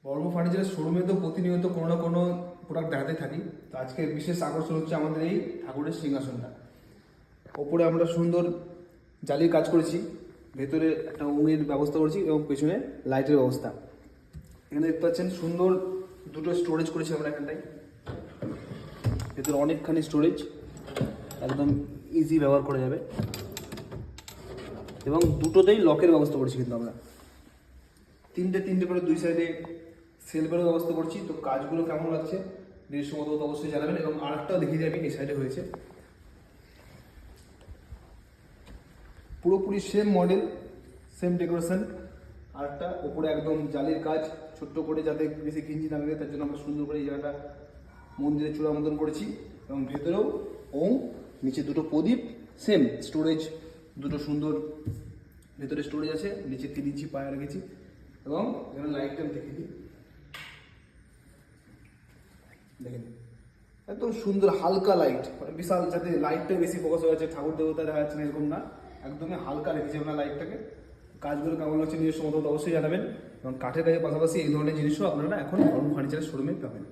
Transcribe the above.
বর্ম ফার্নিচারের শোরুমে তো প্রতিনিয়ত কোনো না কোনো প্রোডাক্ট দেখাতে থাকি। তো আজকে বিশেষ আকর্ষণ হচ্ছে আমাদের এই ঠাকুরের সিংহাসনটা। ওপরে আমরা সুন্দর জালির কাজ করেছি, ভেতরে একটা ওঙের ব্যবস্থা করেছি এবং পেছনে লাইটের ব্যবস্থা। এখানে দেখতে পাচ্ছেন সুন্দর দুটো স্টোরেজ করেছি আমরা এখানটায়। ভেতরে অনেকখানি স্টোরেজ, একদম ইজি ব্যবহার করা যাবে এবং দুটোতেই লকের ব্যবস্থা করেছি কিন্তু আমরা। তিনটে করে দুই সাইডে সেলফেরও ব্যবস্থা করছি। তো কাজগুলো কেমন লাগছে নিজস্ব মতো অবশ্যই জানাবেন। এবং আর একটাও দেখিয়ে যাবে এই সাইডে হয়েছে পুরোপুরি সেম মডেল, সেম ডেকোরেশন। আর একটা ওপরে একদম জালির কাজ ছোট্ট করে, যাতে বেশি ঘিঞ্জি না লাগে, তার জন্য আমরা সুন্দর করে এই জায়গাটা মন্দিরের চূড়া মতন করেছি। এবং ভেতরেও ওম, নিচে দুটো প্রদীপ, সেম স্টোরেজ, দুটো সুন্দর ভেতরে স্টোরেজ আছে, নিচে 3 ইঞ্চি পায়া রেখেছি। এবং এখানে লাইটটা দেখে দিই, দেখেন একদম সুন্দর হালকা লাইট, মানে বিশাল, যাতে লাইটটা বেশি ফোকাস হয়ে যাচ্ছে ঠাকুর দেবতা দেখা যাচ্ছে না এরকম না, একদমই হালকা রেখেছি আমরা লাইটটাকে। কাজগুলো কেমন লাগছে নিজস্ব মতো অবশ্যই জানাবেন। এবং কাঠের কাজের পাশাপাশি এই ধরনের জিনিসও আপনারা এখন বর্ম ফার্নিচারের শোরুমে পাবেন।